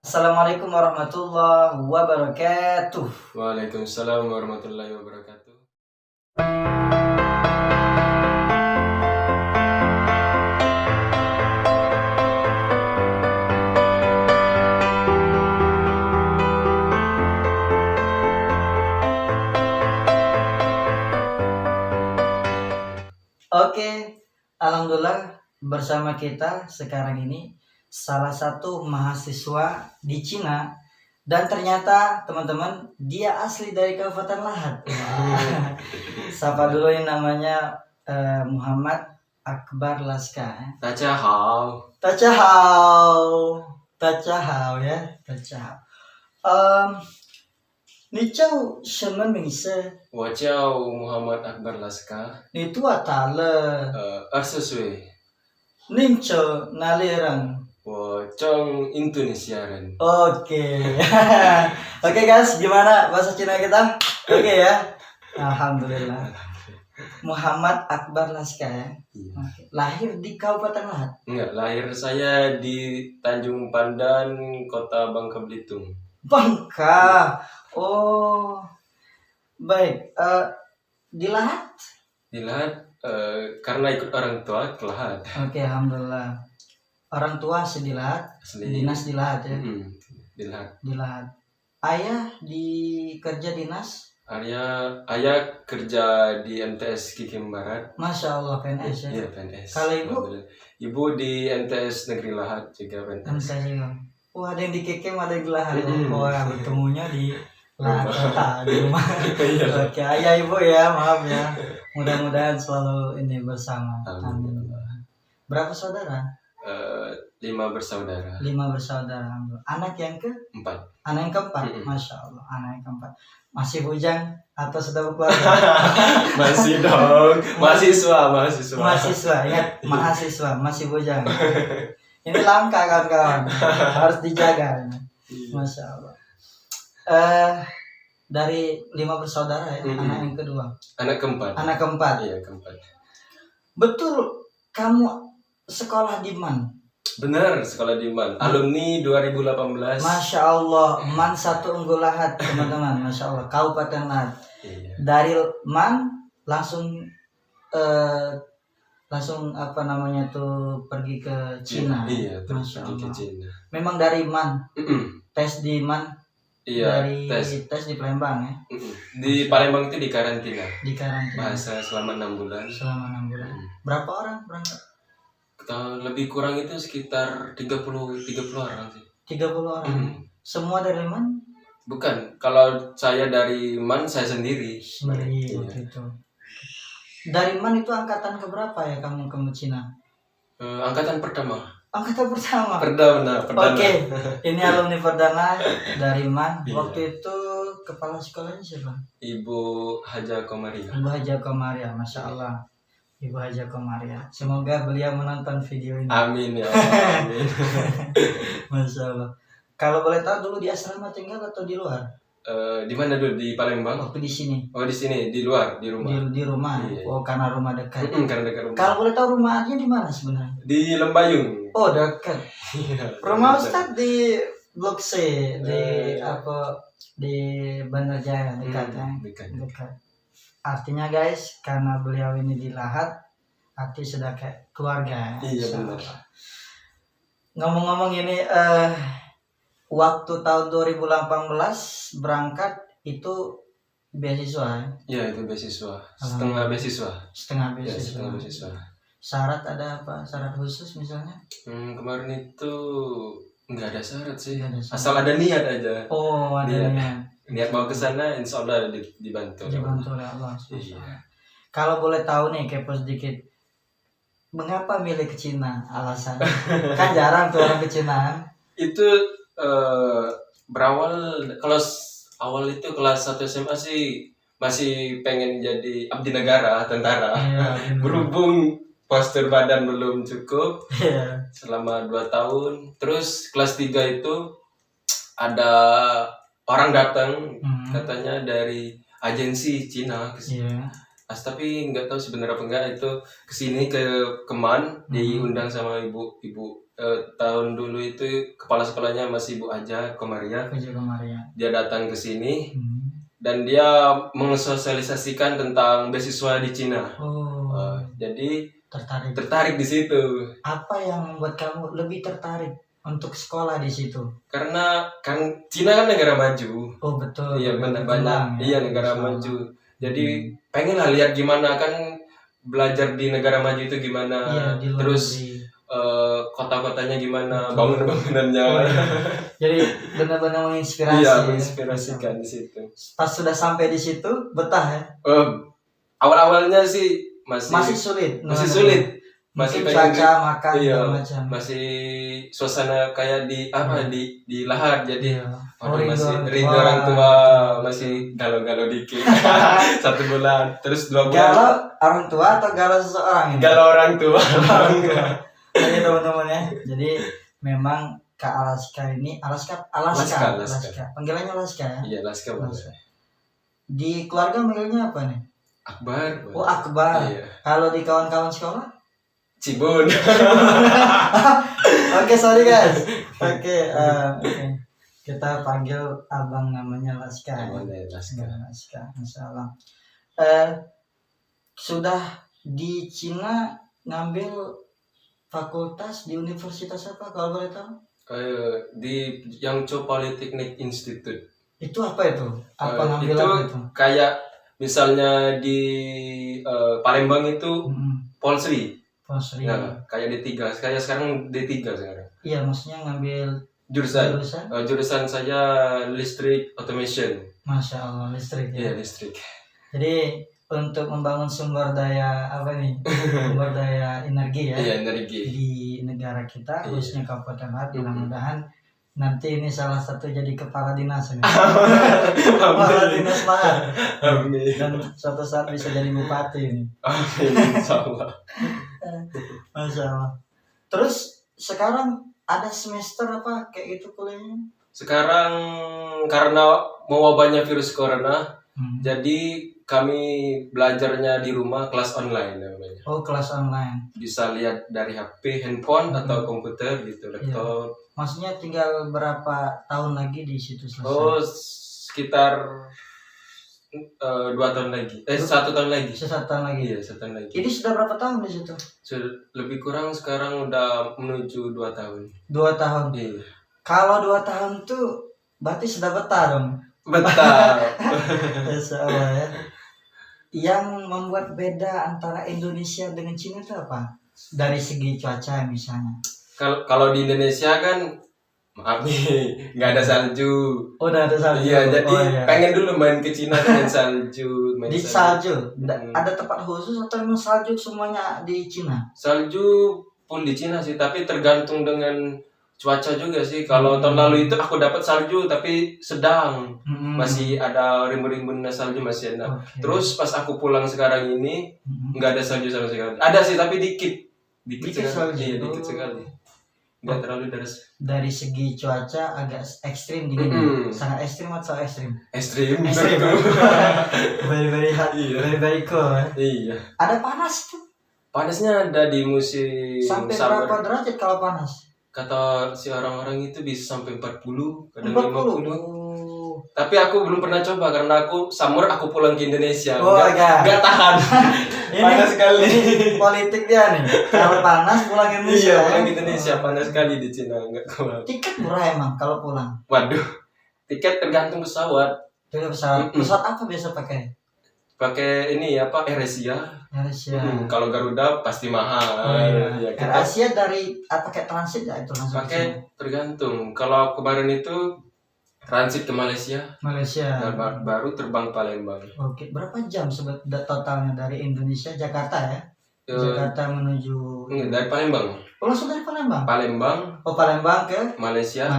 Assalamualaikum warahmatullahi wabarakatuh. Waalaikumsalam warahmatullahi wabarakatuh. Oke, alhamdulillah bersama kita sekarang ini salah satu mahasiswa di Cina dan ternyata teman-teman dia asli dari Kabupaten Lahat. Sapa dulu yang namanya Muhammad Akbar Laska. 大家好， Tachahau, tachahau ya, tachahau. 你叫什么名字？我叫 Muhammad Akbar Laska，你多大了？ 20岁， 你叫哪里人？ 我中 Indonesia人。 Oke. Oke guys, gimana bahasa Cina kita? Oke ya. Alhamdulillah. Muhammad Akbar Laska ya. Iya. Oke. Lahir di Kabupaten Lahat. Enggak, lahir saya di Tanjung Pandan, Kota Bangka Belitung. Bangka. Oh. Baik. Di Lahat? Dilihat karena ikut orang tua ke Lahat. Oke, alhamdulillah. Orang tua di Lahat, Asli. dinas di Lahat ya. Dilihat. Di Lahat. Ayah di kerja dinas? Ayah kerja di MTS Kikim Barat. Masya Allah PNS ya. Iya, PNS. Kalau ibu? Alhamdulillah. Ibu di MTS Negeri Lahat juga PNS. MTS juga. Wah, ada yang di Kekem, ada yang di Lahat. Mm-mm. Wah, bertemunya di Lahat kota di rumah. Iya. Oke, ayah ibu ya, maaf ya. Mudah-mudahan selalu ini bersama. Amin. Berapa saudara? 5 bersaudara. 5 bersaudara. Alhamdulillah. Anak yang ke? 4. Anak yang keempat. Mm-mm. Masya Allah, anak yang keempat. Masih bujang atau sudah berkeluarga? Masih dong. Mahasiswa. Mahasiswa, ingat mahasiswa, masih bujang. Ini langka kawan-kawan, harus dijaga. Masya Allah. Dari 5 bersaudara ya, Mm-mm. anak yang kedua. Anak keempat. Anak keempat. Iya, keempat. Betul, kamu sekolah di MAN? Benar, sekolah di MAN. Alumni 2018. Masya Allah, MAN 1 Unggul Lahat, teman-teman. Masya Allah, Kabupaten Lahat. Iya. Dari MAN langsung apa namanya tuh pergi ke Cina. Iya, terus Masya pergi ke Allah. Cina. Memang dari MAN, Mm-mm. tes di MAN, Iya, dari tes di Palembang ya, Mm-mm. Di Palembang itu di karantina. di karantina Bahasa selama 6 bulan. selama 6 bulan. Berapa orang berangkat? Lebih kurang itu sekitar 30 orang sih. 30 orang. Mm. Semua dari MAN? Bukan, kalau saya dari MAN saya sendiri. Sendiri Iya. waktu itu. Dari MAN itu angkatan keberapa ya kamu ke Cina? Angkatan pertama. Angkatan pertama. Perdana. Oke, ini alumni perdana dari MAN. Iya. Waktu itu kepala sekolahnya siapa? Ibu Haja Komaria. Ibu Haja Komaria, Masya Allah. Ibu Haja Komaria. Semoga beliau menonton video ini. Amin ya Allah, amin. Masya Allah. Kalau boleh tahu dulu di asrama tinggal atau di luar? Di mana dulu? Di Palembang? Waktu di sini. Oh, di sini, di luar, di rumah. Di rumah. Iya. Oh, karena rumah dekat. Karena dekat rumah. Kalau boleh tahu rumahnya di mana sebenarnya? Di Lembayung. Oh, dekat. Iya. Rumah Ustadz di Blok C, di Eh. di Bandar Jaya dekat ya. Dekat. Artinya guys, karena beliau ini di Lahat, arti sudah kayak keluarga. Iya, Insya benar. Allah. Ngomong-ngomong ini, waktu tahun 2018 berangkat itu beasiswa, Ya, itu beasiswa. Setengah beasiswa. setengah Ya, beasiswa. setengah beasiswa. Syarat ada apa? Syarat khusus misalnya? Kemarin itu nggak ada syarat sih. Nggak ada syarat. Asal ada niat aja. Oh, ada Niat. niat. Niat mau ke sana, insya Allah dibantu. Dibantu oleh Allah. Iya. Kalau boleh tahu nih, kepo sedikit. Mengapa milih ke Cina? Alasan? Kan jarang tuh orang ke Cina. Itu berawal awal itu kelas 1 SMA sih masih pengen jadi abdi negara, tentara. Iya, benar. Berhubung postur badan belum cukup Iya. selama 2 tahun. Terus kelas 3 itu ada orang datang katanya dari agensi Cina ke sini. Iya. Tapi nggak tahu sebenarnya apa enggak itu kesini ke MAN diundang sama ibu tahun dulu itu kepala sekolahnya masih Bu Aja Komaria. Kerja kemarin. Dia datang ke sini Hmm. dan dia mensosialisasikan tentang beasiswa di Cina. Oh, Jadi tertarik. tertarik di situ Apa yang membuat kamu lebih tertarik untuk sekolah di situ? karena kan Cina kan negara maju. Oh betul. Iya banyak Berkembang, ya. iya negara Insya Allah. maju. Jadi pengen lah lihat gimana kan belajar di negara maju itu gimana. Iya, di luar Terus negeri. kota-kotanya gimana, Betul. bangunan-bangunannya. Oh, iya. Jadi benar-benar menginspirasi. Iya, ya. menginspirasikan di situ. Pas sudah sampai di situ betah ya. Awal-awalnya sih masih Sulit. sulit. Masih Mungkin pengen cuaca makan iya, segala macam. masih suasana kayak di apa di lahat jadi Iya. waduh, masih Rindu rindu orang tua, masih galau-galau dikit. 1 bulan, terus 2 bulan. Galau orang tua atau galau seseorang ini? Galau orang tua. Jadi teman-teman ya. Jadi memang Kak Alaska ini Alaska. Panggilannya Alaska ya. Iya, Laska boleh. Di keluarga manggilnya apa nih? Akbar. Oh Akbar. Iya. Kalau di kawan-kawan sekolah? Cibun. Oke, sorry guys. Oke. Kita panggil abang namanya Laska. Ya? Boleh, Laska. Laska, Masya Allah. Sudah di Cina ngambil fakultas di universitas apa kalau boleh tahu? Di Yangzhou Polytechnic Institute. Itu apa itu? Apa ngambil itu apa itu? kayak misalnya di Palembang itu Polsri. Polsri. Nah, kayak D3. Kayak sekarang D3 sekarang. Iya, maksudnya ngambil Jurusan saya listrik automation. Masya Allah, listrik ya. Iya, listrik. Jadi untuk membangun sumber daya apa nih? Sumber daya energi ya. Iya, energi. Di negara kita, Iya. khususnya Kabupaten Lahat, mudah-mudahan nanti ini salah satu jadi kepala dinas ini. Kepala dinas Lahat. Amin. Dan suatu saat bisa jadi bupati ini. Amin, insyaallah. Masya Allah. Terus sekarang ada semester apa kayak gitu kuliahnya? Sekarang karena mewabahnya virus corona, jadi kami belajarnya di rumah, kelas online namanya. Oh, kelas online. Bisa lihat dari HP, handphone atau komputer gitu, laptop. Maksudnya tinggal berapa tahun lagi di situ selesai? Oh, sekitar 2 tahun lagi. 1 tahun lagi. 1 tahun lagi. Iya, 1 tahun lagi. Ini sudah berapa tahun di situ? Lebih kurang sekarang udah menuju 2 tahun. 2 tahun. Iya. Kalau 2 tahun tuh berarti sudah betah dong. Betah. Masya Allah ya. Yang membuat beda antara Indonesia dengan Cina itu apa? Dari segi cuaca misalnya. Kalau di Indonesia kan maaf nih, nggak ada salju. Oh, udah ada salju. Iya, jadi pengen dulu main ke Cina main salju. Di salju. Ada tempat khusus atau memang salju semuanya di Cina? Salju pun di Cina sih, tapi tergantung dengan cuaca juga sih. Kalau tahun lalu itu aku dapat salju tapi sedang. Masih ada rimbun-rimbun salju masih ada. Okay. Terus pas aku pulang sekarang ini nggak ada salju sama sekali. Ada sih tapi dikit salju. Iya, dikit sekali. Nggak terlalu deras. Dari segi cuaca agak ekstrim dingin. Sangat ekstrim atau ekstrim? Ekstrim. Very hot. Iya. Very cool. Iya. Ada panas tuh. Panasnya ada di musim sampai summer. berapa derajat kalau panas? Kata si orang-orang itu bisa sampai 40, kadang 40. 50. Tapi aku belum pernah coba karena aku summer aku pulang ke Indonesia. Oh, Nggak tahan. Panas sekali. Politik dia nih. Kalau panas pulang ke Indonesia. Iya, pulang ke Indonesia panas sekali di Cina, enggak kuat. Tiket murah emang kalau pulang. Waduh. Tiket tergantung pesawat. Pesawat. Pesawat apa biasa pakai? Pakai ini apa? AirAsia. AirAsia. Kalau Garuda pasti mahal. Oh, iya. Ya, AirAsia dari pakai transit ya itu langsung. Pakai tergantung. Kalau kemarin itu transit ke Malaysia. Malaysia. Baru terbang Palembang. Oke, berapa jam totalnya dari Indonesia Jakarta ya? Jakarta menuju. Dari Palembang. Oh, langsung dari Palembang. Palembang ke Malaysia.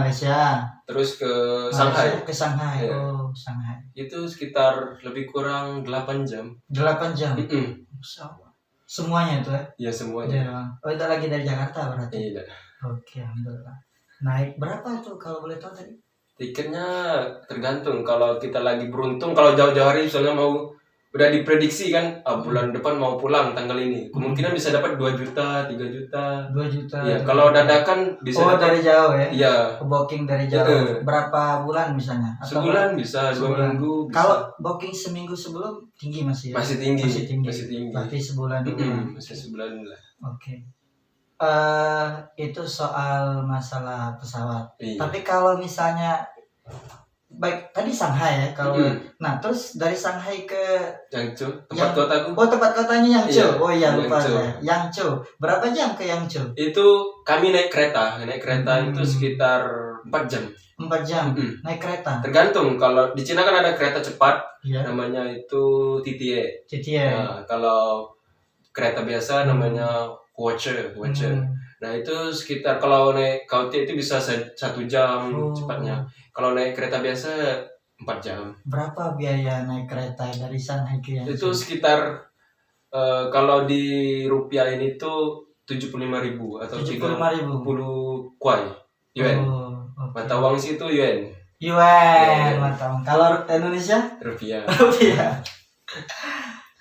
Terus ke Shanghai. Ke Shanghai. Ya. Oh, Shanghai. Itu sekitar lebih kurang 8 jam. 8 jam. Semuanya itu ya? Iya, semuanya. Oh, itu lagi dari Jakarta berarti. Iya. Oke, alhamdulillah. Naik berapa itu kalau boleh tahu tadi? Tiketnya tergantung kalau kita lagi beruntung, kalau jauh-jauh hari misalnya mau udah diprediksi kan bulan depan mau pulang tanggal ini. Kemungkinan bisa dapat 2 juta, 3 juta. 2 juta. Iya, kalau dadakan bisa dapat dari jauh ya? Iya. Booking dari jauh. Berapa bulan misalnya? Atau sebulan bisa, 2 minggu bisa. Kalau booking seminggu sebelum tinggi masih ya? Masih tinggi. Berarti sebulan dulu. Masih sebulan lah. Oke. Itu soal masalah pesawat. Iya. Tapi kalau misalnya baik tadi Shanghai ya kalau nah terus dari Shanghai ke Yangzhou tempat kotaku. Tempat kotanya Yangzhou. Iya, Lupa saya. Yangzhou. Berapa jam ke Yangzhou? Itu kami naik kereta itu sekitar 4 jam. 4 jam naik kereta. Tergantung, kalau di Cina kan ada kereta cepat namanya itu TTA. Nah, kalau kereta biasa namanya Huoche. Nah itu sekitar kalau naik KOT itu bisa 1 jam cepatnya. Kalau naik kereta biasa 4 jam. Berapa biaya naik kereta dari Shanghai ke Yangzhou? Itu sekitar kalau di rupiah ini tuh 75.000 atau 30 kuai yuan. Mata uang sih itu yuan. Mata uang. Kalau Indonesia? Rupiah.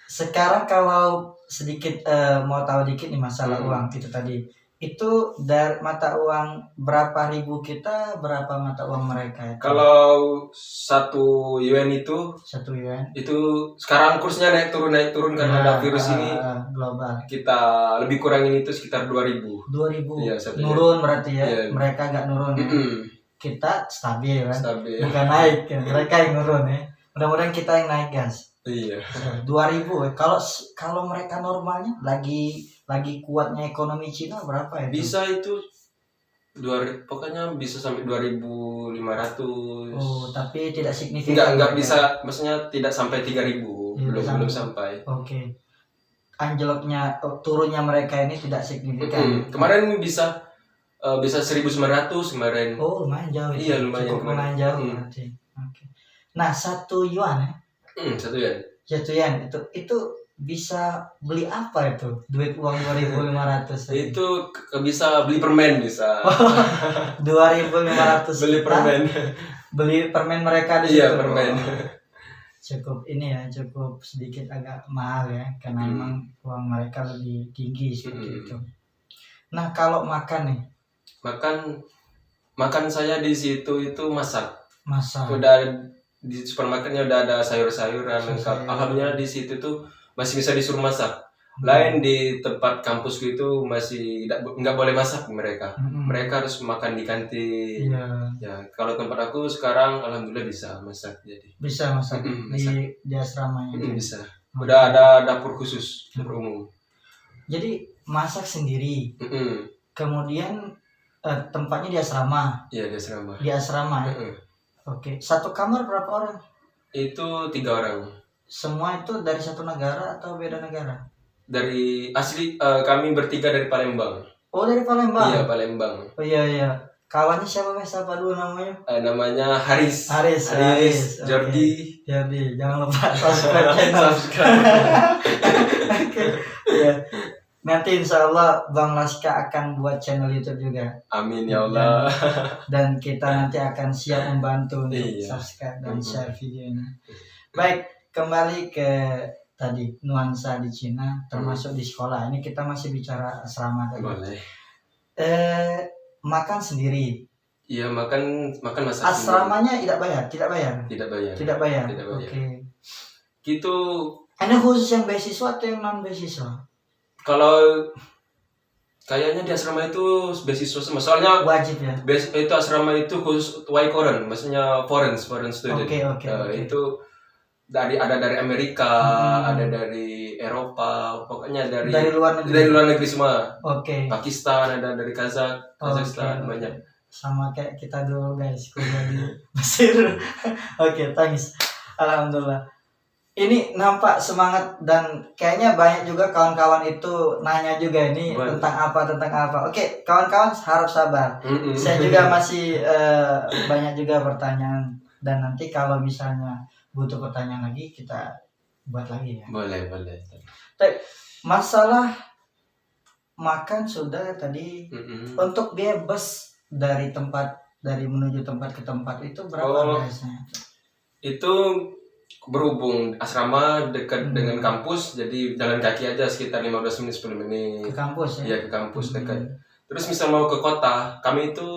Sekarang kalau sedikit mau tahu dikit nih masalah uang itu tadi. Itu dari mata uang berapa ribu kita, berapa mata uang mereka? Kalau 1 yuan itu sekarang kursnya naik turun karena ada virus ini global. Kita lebih kurangin itu sekitar 2.000. 2.000. Ya, nurun berarti ya. Mereka nggak nurun. Ya. Kita stabil kan. Bukan naik ya. Mereka yang nurun ya. Mudah-mudahan kita yang naik guys. Iya. 2.000. Kalau mereka normalnya lagi kuatnya ekonomi Cina berapa ya? Bisa itu pokoknya bisa sampai 2.500. Oh, tapi tidak signifikan. Enggak bisa, maksudnya tidak sampai 3.000. Belum sampai. Oke. Anjloknya turunnya mereka ini tidak signifikan. Kemarin bisa 1.900 kemarin. Oh, lumayan jauh. Iya, lumayan jauh berarti. Oke. Nah, 1 yuan ya? 1 yuan. 1 yuan itu bisa beli apa itu? Duit uang 2.500. Itu bisa beli permen bisa. 2.500. Beli permen. Beli permen mereka di situ. Iya, permen. Cukup cukup sedikit agak mahal ya karena emang uang mereka lebih tinggi seperti itu. Nah, kalau makan nih. Makan saya di situ itu masak. Udah di supermarketnya udah ada sayur-sayuran lengkap. Alhamdulillah di situ tuh masih bisa disuruh masak. Lain di tempat kampusku itu masih nggak boleh masak mereka. Mereka harus makan di kantin. Ya, kalau tempat aku sekarang alhamdulillah bisa masak jadi. Bisa masak di asramanya. Bisa. Udah ada dapur khusus, dapur umum. Jadi masak sendiri. Kemudian tempatnya di asrama. Iya, di asrama. Di asrama. Oke. 1 kamar berapa orang? Itu 3 orang. Semua itu dari satu negara atau beda negara? Dari asli kami bertiga dari Palembang. Oh, dari Palembang? Iya, Palembang. Oh iya. Kawannya siapa dulu namanya? Namanya Haris. Jordi. Jordi, jangan lupa subscribe channel. Oke. Ya. Nanti insya Allah Bang Laska akan buat channel YouTube juga. Amin ya Allah. Dan kita nanti akan siap membantu untuk subscribe dan share videonya. Baik, kembali ke tadi nuansa di Cina, termasuk di sekolah. Ini kita masih bicara asrama tadi. Boleh. Makan sendiri. Iya, makan masak. Asramanya sendiri. Tidak bayar. Oke. Gitu. Ada khusus yang beasiswa atau yang non beasiswa? Kalau kayaknya di asrama itu beasiswa semua. Soalnya wajib ya. Itu asrama itu khusus Waikoren, maksudnya foreign student. Oke. Itu ada dari Amerika, ada dari Eropa, pokoknya dari luar negeri semua. Oke. Pakistan ada, dari Kazakhstan banyak. Sama kayak kita dulu guys, kuliah di Mesir. Oke, thanks. Alhamdulillah. Ini nampak semangat dan kayaknya banyak juga kawan-kawan itu nanya juga ini tentang apa. Oke, kawan-kawan harap sabar. Saya juga masih banyak juga pertanyaan dan nanti kalau misalnya butuh pertanyaan lagi kita buat lagi ya. Boleh. Tapi masalah makan sudah tadi. Untuk biaya bus dari menuju tempat ke tempat itu berapa biasanya? Itu berhubung asrama dekat dengan kampus, jadi jalan kaki aja sekitar 15 menit 10 menit. Ke kampus ya? Iya, ke kampus dekat. Terus misal mau ke kota, kami itu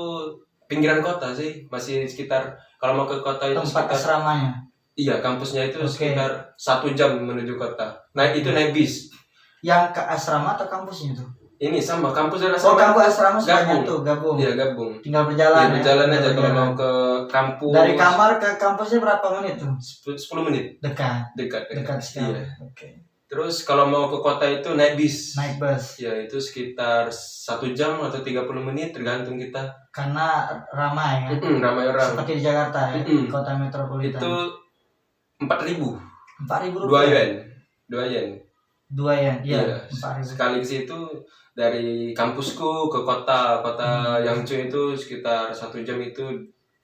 pinggiran kota sih, masih sekitar kalau mau ke kota itu Tempat sekitar, asramanya? iya, kampusnya itu Oke. sekitar 1 jam menuju kota. Nah, itu naik bis. Yang ke asrama atau kampusnya tuh? Ini sama kampus dan Oh, asrama. kampus asrama sudah Gabung. nyatu, gabung. Iya, gabung. Tinggal berjalan. Iya, berjalan aja kalau Berjalan. mau ke kampus. Dari kamar ke kampusnya berapa menit tuh? 10 menit. Dekat. Dekat. Dekat sekali. Iya. Oke. Terus kalau mau ke kota itu naik bis. Naik bus. Ya, itu sekitar 1 jam atau 30 menit tergantung kita. Karena ramai kan. Ramai orang. Seperti di Jakarta ya, kota metropolitan. Itu 4.000. 4.000 2 rupiah. yen. 2 yen. 2 yen. Iya, 4.000. Sekali ke situ dari kampusku ke kota Yangzhou itu sekitar 1 jam itu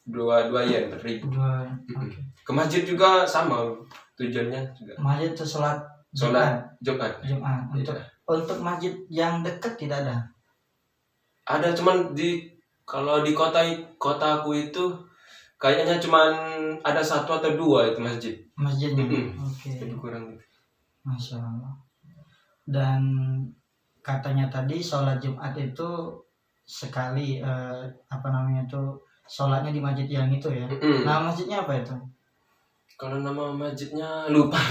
2 yen 4.000. 2 yen. Oke. Ke masjid juga sama tujuannya juga. Masjid itu sholat Jumat. Untuk masjid yang dekat tidak ada. Ada, cuman kalau di kotaku itu kayaknya cuman ada 1 atau 2 itu masjid. Masjidnya. Oke. Lebih kurang. Masya Allah. Dan katanya tadi sholat Jumat itu sekali sholatnya di masjid yang itu ya. Nah, masjidnya apa itu? Kalau nama masjidnya lupa.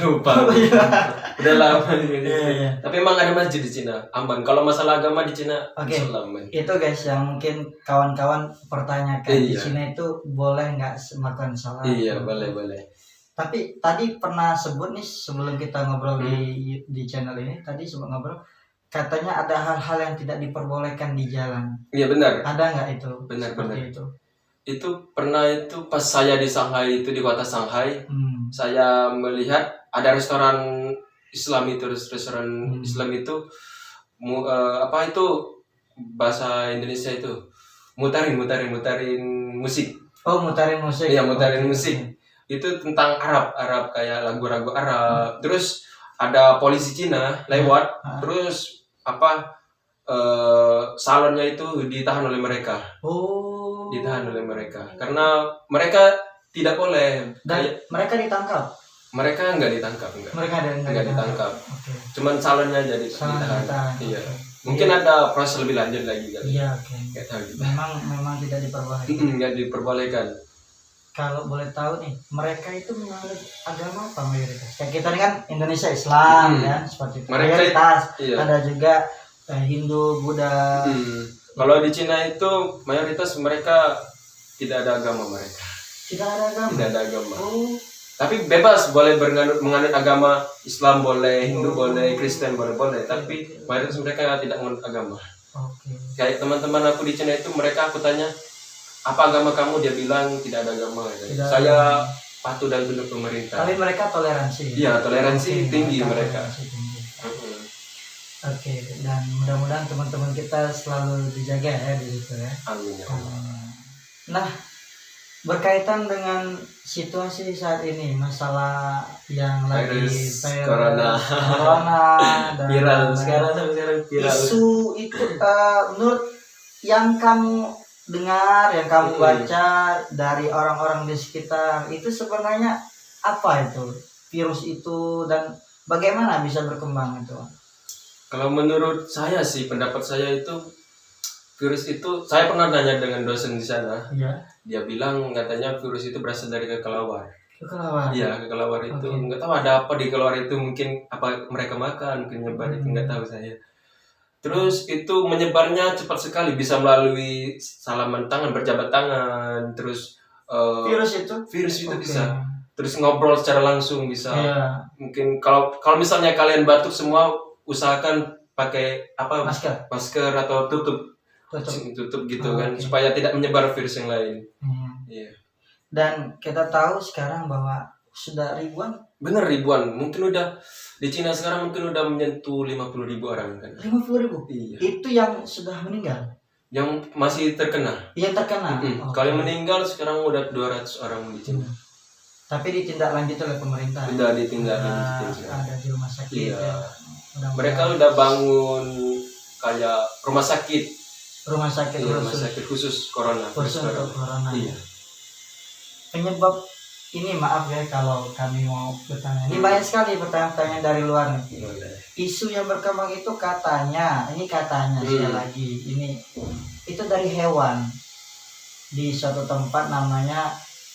Udah lama Iya. Tapi emang ada masjid di Cina, aman. Kalau masalah agama di Cina, Oke. aman. Itu guys yang mungkin kawan-kawan pertanyakan, di Iya. Cina itu boleh nggak melakukan sholat? Iya, boleh. Tapi tadi pernah sebut nih sebelum kita ngobrol di channel ini, tadi sebelum ngobrol katanya ada hal-hal yang tidak diperbolehkan di jalan. Iya, benar. Ada nggak itu? Benar. Itu. Itu pernah itu pas saya di Shanghai itu, di kota Shanghai, saya melihat ada restoran Islam itu, Islam itu apa itu bahasa Indonesia itu mutarin musik. Oh, mutarin musik. Iya, mutarin Oke. musik. Itu tentang Arab kayak lagu-lagu Arab. Terus ada polisi Cina lewat, terus salonnya itu ditahan oleh mereka. Ditahan oleh mereka karena mereka tidak boleh. Dan mereka ditangkap. Mereka nggak ditangkap, Mereka nggak ditangkap. Oke. Cuman salonnya jadi Salonnya ditahan. ditahan, Iya. oke. Mungkin ada proses lebih lanjut lagi kali. Iya, oke. Nggak tahu juga. Memang tidak diperbolehkan. Nggak diperbolehkan. Kalau boleh tahu nih, mereka itu menganut agama apa mayoritas? Kayak kita ini kan Indonesia Islam ya, seperti itu. Mereka Mayoritas. iya. Ada juga Hindu, Buddha. Kalau di Cina itu mayoritas mereka tidak ada agama mereka. Tidak ada agama. Tidak ada agama. Oh. Tapi bebas, boleh menganut agama Islam boleh, Hindu boleh, Kristen boleh, tapi mayoritas mereka tidak menganut agama. Oke. Kayak teman-teman aku di Cina itu, aku tanya, apa agama kamu? Dia bilang tidak ada agama. Saya patuh dan tunduk pemerintah. Tapi mereka toleransi. Iya, toleransi tinggi mereka. Toleransi tinggi. Oke, dan mudah-mudahan teman-teman kita selalu dijaga ya di situ ya. Amin ya Allah. Nah, berkaitan dengan situasi saat ini, masalah yang lagi Virus corona dan viral sekarang viral. isu itu menurut yang kamu dengar, yang kamu baca dari orang-orang di sekitar itu sebenarnya apa itu virus itu dan bagaimana bisa berkembang itu? Kalau menurut saya sih, pendapat saya itu virus itu, saya pernah nanya dengan dosen di sana. Iya. Dia bilang katanya virus itu berasal dari kelelawar. Kelelawar. Iya, kelelawar itu. Nggak tahu ada apa di kelelawar itu, mungkin apa mereka makan, mungkin nyebar itu nggak tahu saya. Terus itu menyebarnya cepat sekali, bisa melalui salaman tangan, berjabat tangan, terus virus itu bisa. Terus ngobrol secara langsung bisa. Iya. Mungkin kalau misalnya kalian batuk semua, usahakan pakai masker atau tutup gitu kan, supaya tidak menyebar virus yang lain. Iya. Dan kita tahu sekarang bahwa sudah ribuan. Bener, ribuan. Mungkin udah di Cina sekarang mungkin udah menyentuh 50.000 orang kan. 50.000. Iya. Itu yang sudah meninggal. Yang masih terkena. Yang terkena. Kalau meninggal sekarang udah 200 orang di Cina. Tapi ditindaklanjuti oleh pemerintah. Udah ditindaklanjuti. Ada di rumah sakit. Iya. Ya. Mereka udah bangun kayak rumah sakit khusus khusus corona. untuk corona. Iya. Penyebab ini maaf ya kalau kami mau bertanya. Ini banyak sekali pertanyaan-pertanyaan dari luar nih. Isu yang berkembang itu katanya sekali lagi ini itu dari hewan di suatu tempat namanya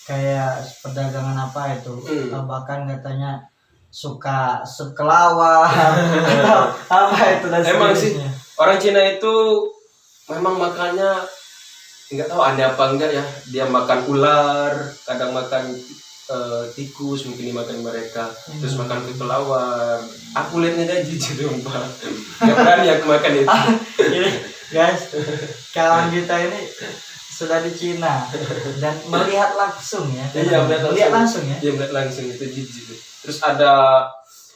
kayak perdagangan apa itu, bahkan katanya suka sekelawar apa itu dan emang sih sebagainya. orang Cina itu memang makannya nggak tahu aneh apa enggak ya, dia makan ular, kadang makan tikus mungkin dimakan mereka, terus makan kelelawar. Aku lihatnya dia jijik sumpah, nggak berani aku makan itu. Ini guys, kawan kita ini sudah di Cina dan melihat langsung ya. Iya, melihat langsung ya. Dia melihat langsung itu jijik. Terus ada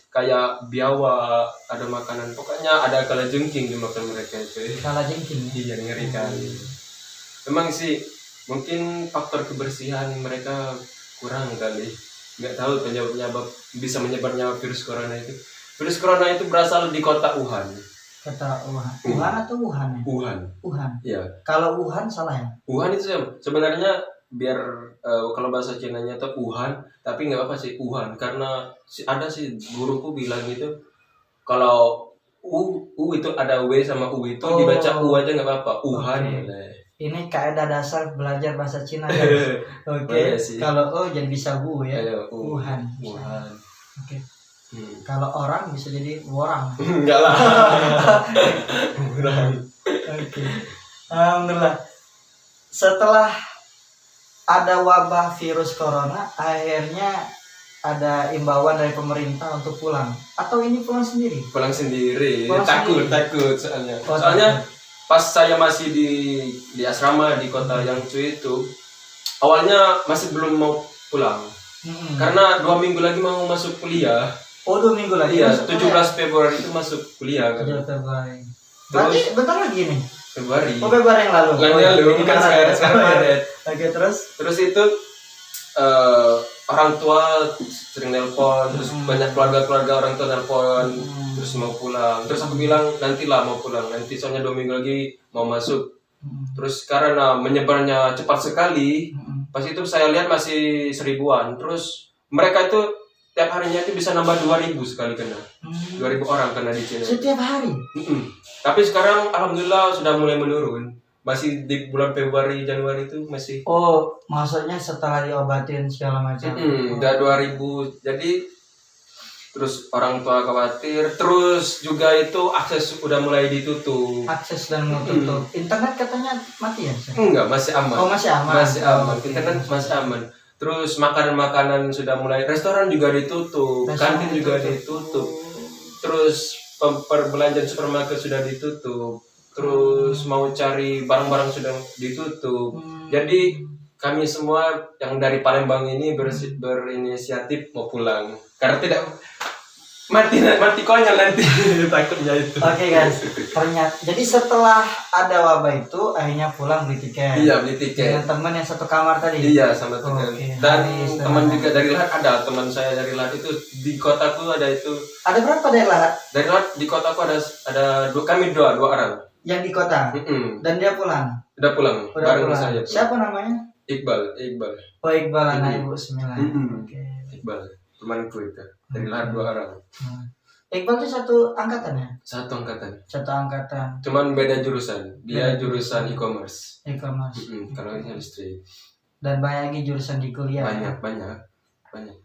kayak biawak, ada makanan, pokoknya ada kalajengking dimakan mereka itu. Kalajengking. Iya, ngeri kali. Memang sih mungkin faktor kebersihan mereka kurang kali, nggak tahu penyebab bisa menyebarnya virus corona itu. Virus corona itu berasal di kota Wuhan. Kata Wuhan atau Wuhan ya? Wuhan. Iya. Kalau Wuhan salah ya? Wuhan itu sebenarnya biar kalau bahasa Cinanya itu Wuhan, tapi nggak apa sih Wuhan, karena ada sih guruku bilang gitu kalau U itu ada W sama U itu dibaca U aja nggak apa-apa, Wuhan. Okay. Ini kaidah dasar belajar bahasa Cina ya. Oke. Kalau O jadi bisa Bu ya. Wuhan. Oke. Kalau orang bisa jadi orang. Enggak lah. Oke. Alhamdulillah. Setelah ada wabah virus corona, akhirnya ada imbauan dari pemerintah untuk pulang. Atau ini pulang sendiri? Pulang sendiri. Takut soalnya. Soalnya pas saya masih di asrama di kota Yangzhou itu, awalnya masih belum mau pulang. Karena 2 minggu lagi mau masuk kuliah. 2 minggu lagi? Iya, 17 Februari itu masuk kuliah kan. 17 Februari. Berarti bentar lagi nih? Februari. Februari yang lalu? Ini kan sekarang Maret. Oke, terus itu orang tua sering nelpon, terus banyak keluarga orang tua nelpon, terus mau pulang. Terus aku bilang nantilah mau pulang, nanti soalnya 2 minggu lagi mau masuk. Terus karena menyebarnya cepat sekali, pas itu saya lihat masih 1000-an. Terus mereka itu tiap harinya itu bisa nambah 2000 sekali kena. 2000 orang kena di Cina. Setiap hari? Tapi sekarang alhamdulillah sudah mulai menurun. Masih di bulan Februari, Januari itu masih. Maksudnya setelah diobatin segala macam. Udah 2000. Jadi terus orang tua khawatir. Terus juga itu akses udah mulai ditutup. Akses dan tutup. Internet katanya mati ya? Enggak, masih aman. Masih aman. Masih aman. Internet masih aman. Terus makanan-makanan sudah mulai, restoran juga ditutup, kantin juga ditutup. Terus perbelanjaan supermarket sudah ditutup. Terus mau cari barang-barang sudah ditutup. Jadi kami semua yang dari Palembang ini berinisiatif mau pulang karena tidak mati konyol nanti takutnya itu. Oke guys, ternyata jadi setelah ada wabah itu akhirnya pulang beli tiket. Iya, beli tiket dengan teman yang satu kamar tadi. Iya, sama teman. Dan teman juga dari Lahat, ada teman saya dari Lahat itu di kotaku ada itu. Ada berapa dari Lahat? Dari Lahat di kotaku ada kami dua orang. Yang di kota. Dan dia pulang. Udah pulang. Bareng saya. Siapa namanya? Iqbal. Oh, Iqbal anak Ibu Sembilan. Oke. Iqbal, temanku itu. Dari Lahat 2 orang. Iqbal itu satu angkatan ya? Satu angkatan. Cuman beda jurusan. Dia jurusan e-commerce. Kalau ini listrik. Dan banyak lagi jurusan di kuliah. Banyak.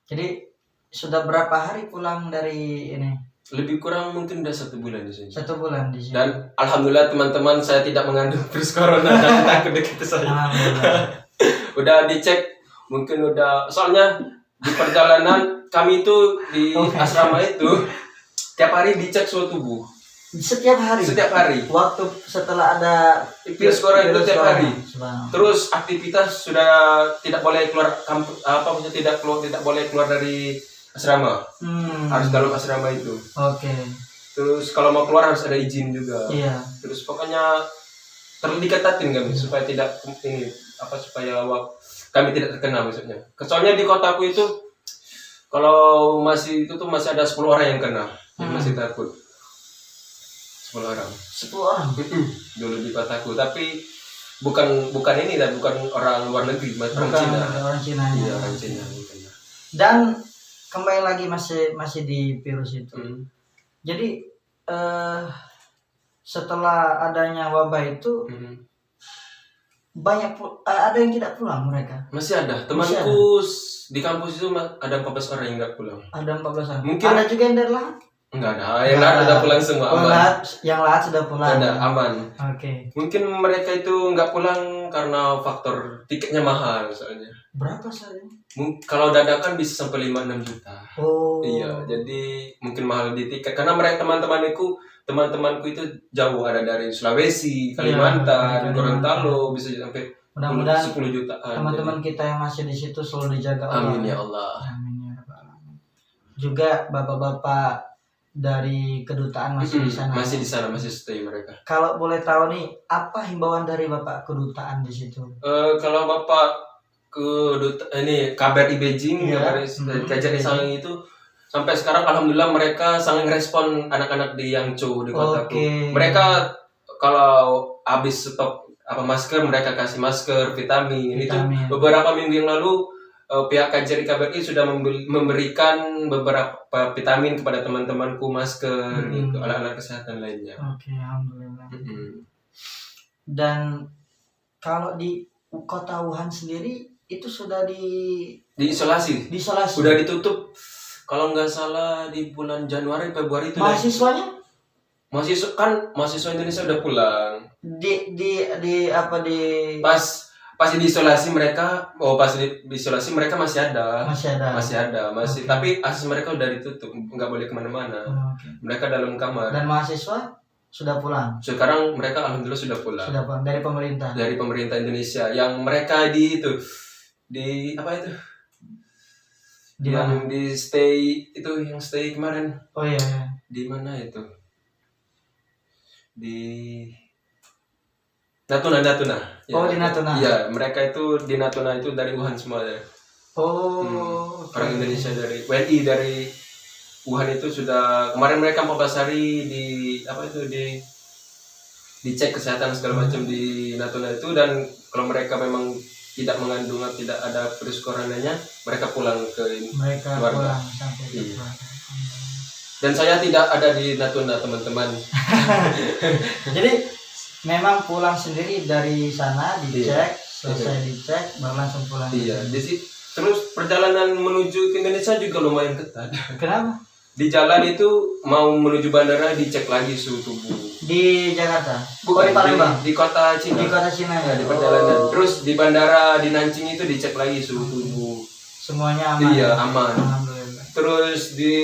Jadi sudah berapa hari pulang dari ini? Lebih kurang mungkin udah 1 bulan di sini. 1 bulan di sini. Dan alhamdulillah teman-teman saya tidak mengandung virus corona dan takut dekat saya. Udah dicek, mungkin udah, soalnya di perjalanan kami itu di asrama itu tiap hari dicek suhu tubuh. Setiap hari. Waktu setelah ada virus corona itu tiap hari. Terus aktivitas sudah tidak boleh keluar tidak boleh keluar dari asrama. Harus dalam asrama itu. Oke. Terus kalau mau keluar harus ada izin juga. Iya. Terus pokoknya diketatin kami supaya tidak supaya kami tidak terkena maksudnya. Soalnya di kotaku itu kalau masih ada 10 orang yang kena. Yang masih takut. 10 orang. 10 orang. Dulu di kotaku, tapi bukan ini dan bukan orang luar negeri, orang Bukan Cina. orang Cina. Iya, orang Cina. Dan kembali lagi masih di virus itu. Jadi setelah adanya wabah itu banyak ada yang tidak pulang mereka. Masih ada temanku di kampus itu ada 14 orang yang nggak pulang. Ada 14 orang. Mungkin ada juga yang dari Lahat? Enggak ada. Yang Lahat udah pulang semua, aman. Yang Lahat sudah pulang. Ada, aman. Oke. Mungkin mereka itu nggak pulang karena faktor tiketnya mahal soalnya. Berapa soalnya? Kalau dadakan bisa sampai 5-6 juta. Oh. Iya, jadi mungkin mahal di tiket karena mereka teman-temanku itu jauh, ada dari Sulawesi, Kalimantan, Gorontalo, bisa sampai mudah-mudahan 10 jutaan. Teman-teman kita yang masih di situ selalu dijaga Allah. Amin ya Allah. Amin ya Rabbal Alamin. Juga bapak-bapak dari kedutaan masih di sana. Masih di sana, masih stay mereka. Kalau boleh tahu nih, apa himbauan dari bapak kedutaan di situ? Kalau bapak ini KBRI Beijing, KJRI Sangang itu sampai sekarang alhamdulillah mereka saling respon anak-anak di Yangzhou di kotaku. Mereka kalau habis stok masker mereka kasih masker, vitamin. Itu beberapa minggu yang lalu pihak KBRI sudah memberikan beberapa vitamin kepada teman-temanku, masker gitu, alat-alat kesehatan lainnya. Oke, alhamdulillah. Dan kalau di kota Wuhan sendiri itu sudah diisolasi. Sudah ditutup. Kalau nggak salah di bulan Januari Februari itu. Mahasiswanya? Mahasiswa Indonesia udah pulang. Pas diisolasi mereka, masih ada. Tapi akses mereka udah ditutup, nggak boleh kemana-mana. Mereka dalam kamar. Dan mahasiswa sudah pulang. Sekarang mereka alhamdulillah sudah pulang. Sudah pulang dari pemerintah. Dari pemerintah Indonesia, yang mereka di apa itu? Yang di stay kemarin. Oh iya. Di mana itu? Di Natuna. Oh, di Natuna. Iya, mereka itu di Natuna itu dari Wuhan semua ya. Oh. Orang Indonesia dari WNI dari Wuhan itu sudah kemarin mereka 14 hari dicek kesehatan segala macam di Natuna itu, dan kalau mereka memang tidak mengandung atau tidak ada virus coronanya, mereka pulang ke keluarga. Iya. Dan saya tidak ada di Natuna, teman-teman. Jadi memang pulang sendiri dari sana, dicek, selesai dicek, baru langsung pulang. Iya. Terus perjalanan menuju ke Indonesia juga lumayan ketat. Kenapa? Di jalan itu mau menuju bandara dicek lagi suhu tubuh. Di Jakarta? Bukan, di Palembang? Di kota Cina. Di kota Cina ya? Di perjalanan. Terus di bandara di Nanjing itu dicek lagi suhu tubuh. Semuanya aman? Iya, aman. Alhamdulillah. Terus di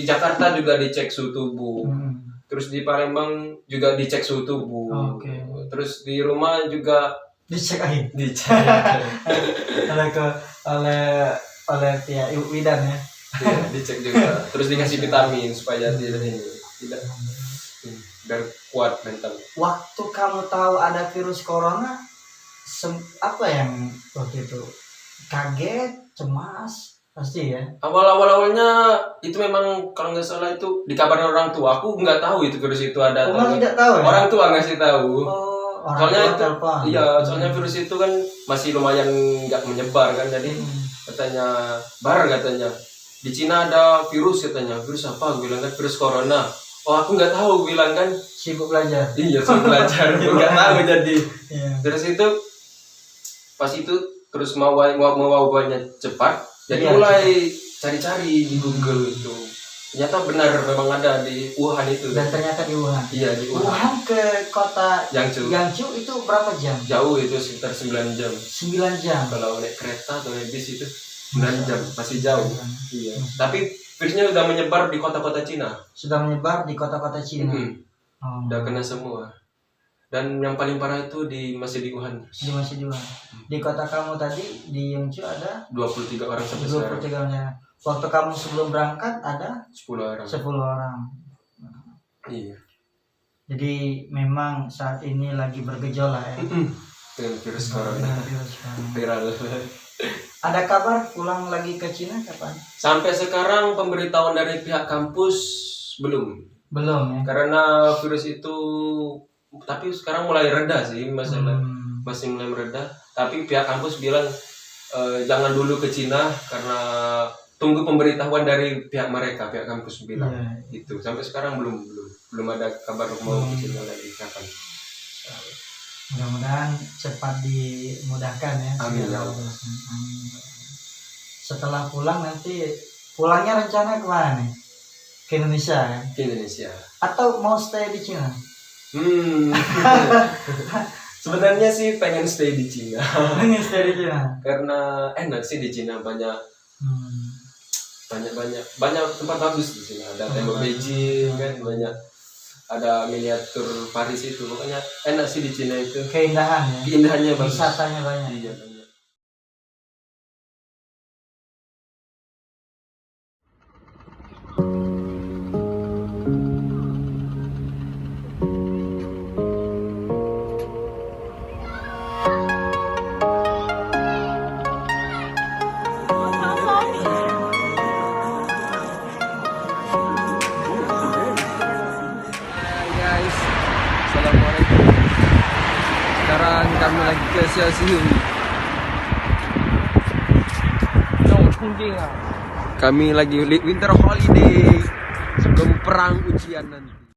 Jakarta juga dicek suhu tubuh. Terus di Palembang juga dicek suhu tubuh. Oke. Terus di rumah juga dicek lagi. Dicek. oleh pihak Widan ya. Iya, dicek juga. Terus dikasih vitamin supaya tidak biar kuat mental. Waktu kamu tahu ada virus corona, apa yang waktu itu? Kaget, cemas, pasti ya. Awalnya itu memang kalau nggak salah itu dikabarin orang tua. Aku nggak tahu itu virus itu ada. Tidak tahu ya? Orang tua ngasih tahu. Soalnya itu, soalnya virus itu kan masih lumayan nggak menyebar kan, jadi katanya di Cina ada virus katanya. Virus apa? Gue bilang kan virus corona. Oh aku nggak tahu, bilang kan. Sibuk belajar. Iya sibuk belajar. Nggak tahu jadi. Terus itu pas itu terus mau wabahnya cepat. Jadi mulai cari-cari di Google itu. Ternyata benar memang ada di Wuhan itu. Dan ternyata di Wuhan. Iya di Wuhan. Wuhan ke kota Yangzhou itu berapa jam? Jauh, itu sekitar 9 jam. 9 jam. Kalau naik kereta atau naik bis itu 9 jam, masih jauh. Iya. Tapi virusnya udah menyebar di kota-kota Cina. Sudah menyebar di kota-kota Cina. Udah kena semua. Dan yang paling parah itu masih di Wuhan. Masih di Wuhan. Di kota kamu tadi di Yangzhou ada 23 orang sampai sekarang. 23 orang. Waktu kamu sebelum berangkat ada 10 orang. 10 orang. Iya. Jadi memang saat ini lagi bergejolak ya. Dengan virus corona. Viral. Ada kabar pulang lagi ke Cina kapan? Sampai sekarang pemberitahuan dari pihak kampus belum ya. Karena virus itu, tapi sekarang mulai reda sih masalah. masih mulai mereda. Tapi pihak kampus bilang jangan dulu ke Cina karena tunggu pemberitahuan dari pihak mereka, pihak kampus bilang gitu. Sampai sekarang belum ada kabar mau ke Cina lagi kapan. Mudah-mudahan cepat dimudahkan ya. Amin. Setelah pulang nanti pulangnya rencana kemana nih? Ke Indonesia ya? Ke Indonesia. Atau mau stay di Cina? Sebenarnya sih pengen stay di Cina. Pengen stay di Cina? Karena enak sih di Cina, banyak tempat bagus di Cina. Ada tembok Beijing kan, banyak ada miniatur Paris itu, pokoknya enak sih di Cina itu. Keindahannya bagus. Wisatanya banyak. Iya, banyak. Assalamualaikum. Sekarang kami lagi ke Siu. Kami lagi winter holiday, sebelum perang ujian nanti.